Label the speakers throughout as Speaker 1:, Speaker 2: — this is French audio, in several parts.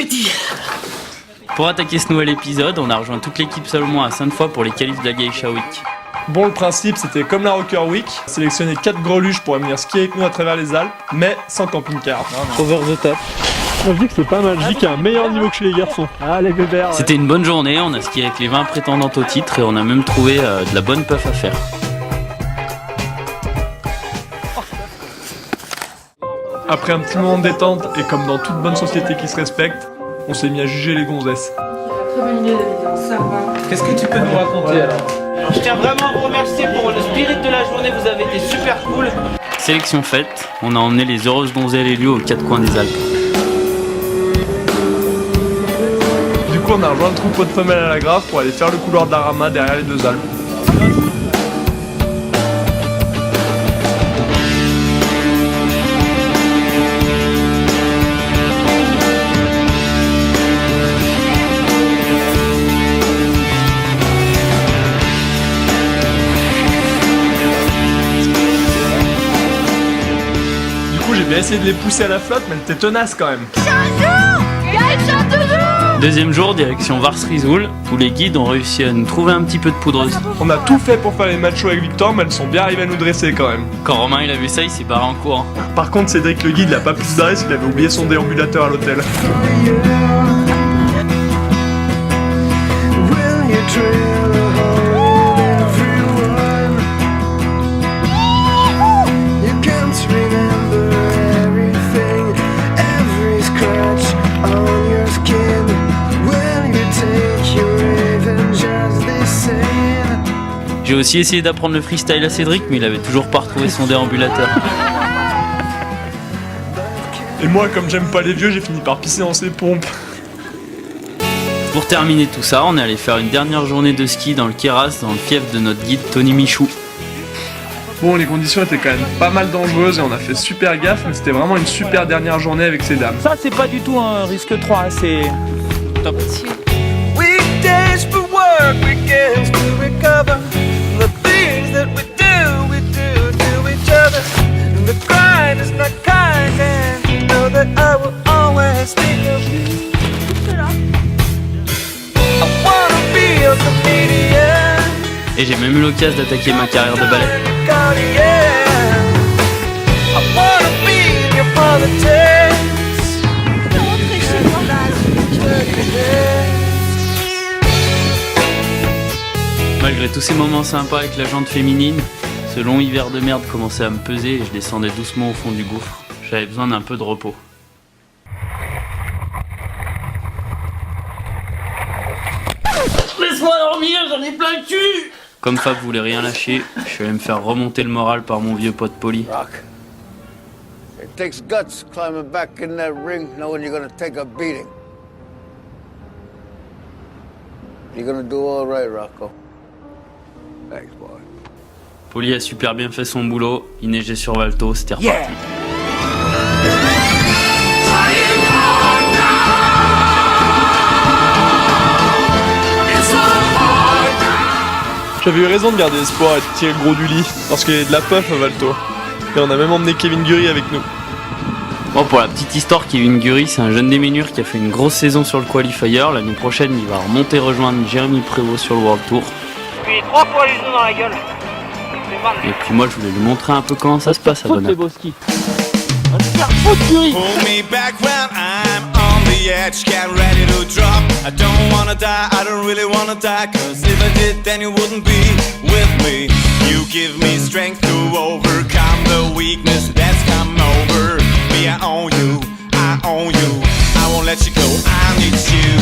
Speaker 1: appétit. Pour attaquer ce nouvel épisode, on a rejoint toute l'équipe Salomon à Sainte-Foy pour les qualifs de la Geisha Week.
Speaker 2: Bon, le principe c'était comme la Rocker Week, sélectionner 4 greluches pour venir skier avec nous à travers les Alpes, mais sans camping-car.
Speaker 3: Over the top. On dit que c'est pas mal, je dis qu'il y a un meilleur niveau que chez les garçons. Ah les bébés.
Speaker 1: C'était une bonne journée, on a skié avec les 20 prétendantes au titre et on a même trouvé de la bonne puff à faire.
Speaker 2: Après un petit moment de détente, et comme dans toute bonne société qui se respecte, on s'est mis à juger les gonzesses.
Speaker 4: Très bonne idée David, ça va.
Speaker 5: Qu'est-ce que tu peux nous raconter alors?
Speaker 6: Je tiens vraiment à vous remercier pour le spirit de la journée, vous avez été super cool.
Speaker 1: Sélection faite, on a emmené les heureuses donzelles et lieux aux 4 coins des Alpes.
Speaker 2: Du coup on a rejoint le troupeau de femelles à la Grave pour aller faire le couloir de la Rama derrière les 2 Alpes. J'ai bien essayé de les pousser à la flotte, mais elles étaient tenaces quand même.
Speaker 1: Deuxième jour, direction Vars-Risoul, où les guides ont réussi à nous trouver un petit peu de poudreuse.
Speaker 2: On a tout fait pour faire les machos avec Victor, mais elles sont bien arrivées à nous dresser quand même.
Speaker 1: Quand Romain il a vu ça, il s'est barré en courant.
Speaker 2: Par contre, Cédric le guide, il a pas pu se barrer parce qu'il avait oublié son déambulateur à l'hôtel.
Speaker 1: J'ai aussi essayé d'apprendre le freestyle à Cédric, mais il avait toujours pas retrouvé son déambulateur.
Speaker 2: Et moi, comme j'aime pas les vieux, j'ai fini par pisser dans ses pompes.
Speaker 1: Pour terminer tout ça, on est allé faire une dernière journée de ski dans le Queyras, dans le fief de notre guide Tony Michou.
Speaker 2: Bon, les conditions étaient quand même pas mal dangereuses et on a fait super gaffe, mais c'était vraiment une super dernière journée avec ces dames.
Speaker 6: Ça c'est pas du tout un risque 3, hein, c'est top.
Speaker 7: Weekdays for work, weekends to recover. The things that we do to each other. And the grind is not kind, and you know that I will always think of you. I wanna be a comedian.
Speaker 1: Et j'ai même eu l'occasion d'attaquer ma carrière de ballet.
Speaker 7: I wanna be in your politics.
Speaker 1: Malgré tous ces moments sympas avec la jante féminine, ce long hiver de merde commençait à me peser et je descendais doucement au fond du gouffre. J'avais besoin d'un peu de repos.
Speaker 6: Laisse-moi dormir, j'en ai plein le cul.
Speaker 1: Comme Fab voulait rien lâcher, je suis allé me faire remonter le moral par mon vieux pote Poli.
Speaker 8: Rock. It takes guts climbing back in that ring knowing you're gonna take a beating. You're gonna do all right, Rocco. Thanks, boy.
Speaker 1: Poli a super bien fait son boulot, il neigeait sur Valto, c'était reparti.
Speaker 2: J'avais eu raison de garder espoir et de tirer le gros du lit, parce qu'il y avait de la puff à Valto. Et on a même emmené Kevin Gury avec nous.
Speaker 1: Bon, pour la petite histoire, Kevin Gury, c'est un jeune déménure qui a fait une grosse saison sur le qualifier. L'année prochaine, il va remonter rejoindre Jérémy Prévost sur le World Tour.
Speaker 6: Puis 3 fois les genoux dans la gueule. C'est mal.
Speaker 1: Et puis moi, je voulais lui montrer un peu comment ça se passe à
Speaker 6: Faute
Speaker 1: Bonap.
Speaker 6: les beaux skis. On va se faire foutre Curie.
Speaker 7: Pull me back when I'm on the edge, get ready to drop. I don't wanna die, I don't really wanna die, cause if I did then you wouldn't be with me. You give me strength to overcome the weakness that's come over me. I own you, I won't let you go, I need you.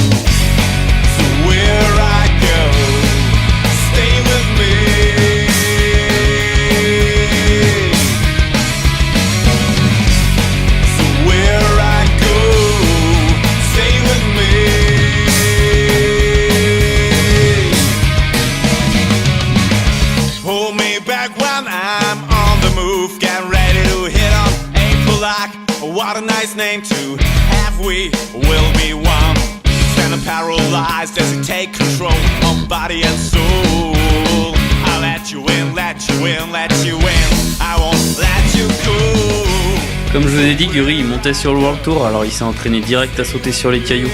Speaker 7: So where I go, stay with me. What a nice name to have, we will be one. Standing paralyzed as you take control of body and soul. I'll let you in, let you in, let you in. I won't let you go.
Speaker 1: Comme je vous ai dit, Guri il montait sur le World Tour, alors il s'est entraîné direct à sauter sur les cailloux.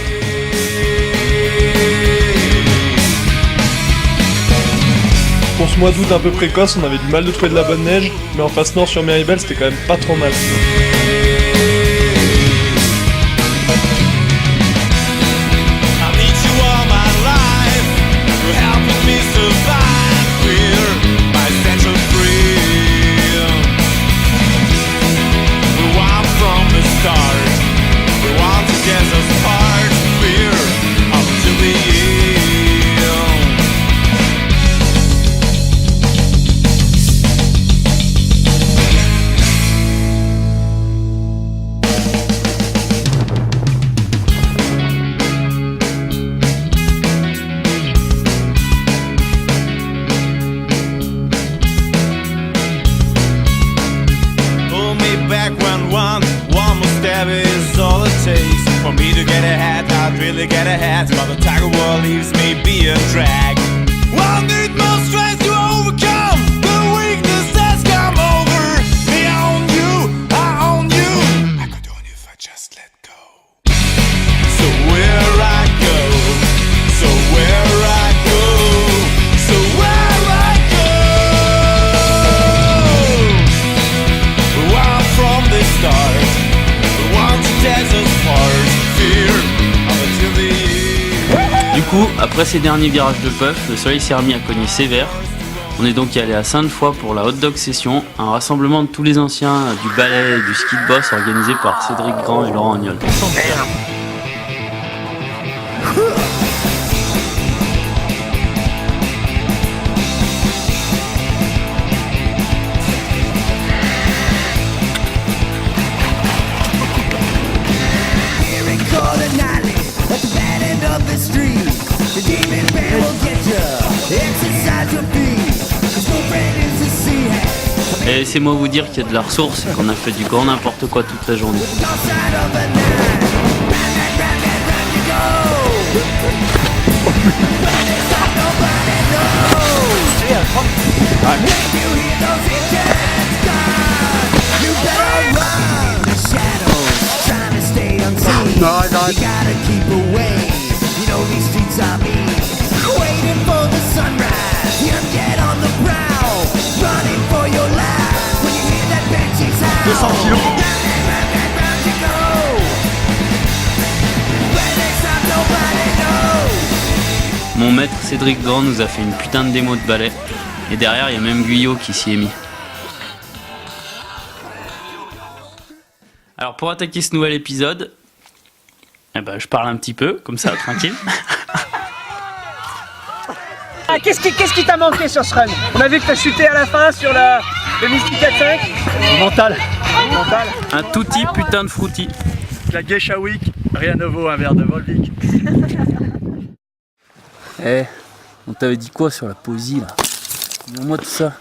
Speaker 2: Pour ce mois d'août un peu précoce, on avait du mal de trouver de la bonne neige, mais en face nord sur Méribel, c'était quand même pas trop mal.
Speaker 7: For me to get ahead, I'd really get ahead. But the tiger world leaves me be a drag. Well, I need more strength to overcome the weakness that's come over me. I own you, I own you. I could own you if I just let go. So where I go, so where I go, so where I go. Well, from the start, the one to tears us apart.
Speaker 1: Du coup, après ces derniers virages de puff, le soleil s'est remis à cogner sévère. On est donc allé à Sainte-Foy pour la hot dog session, un rassemblement de tous les anciens du ballet et du ski de boss organisé par Cédric Grand et Laurent Agnol. Et laissez-moi vous dire qu'il y a de la ressource et qu'on a fait du grand n'importe quoi toute la journée. Mon maître Cédric Grand nous a fait une putain de démo de ballet. Et derrière, il y a même Guyot qui s'y est mis. Alors pour attaquer ce nouvel épisode, eh ben, je parle un petit peu, comme ça, tranquille.
Speaker 6: Ah, qu'est-ce qui t'a manqué sur ce run? On a vu que t'as chuté à la fin sur le Mystique 4-5.
Speaker 3: Mental.
Speaker 1: Un touti putain de fruity.
Speaker 3: La Geisha Week, rien ne vaut un verre de Volvic.
Speaker 1: Eh, on t'avait dit quoi sur la poésie là? Dis-moi tout ça.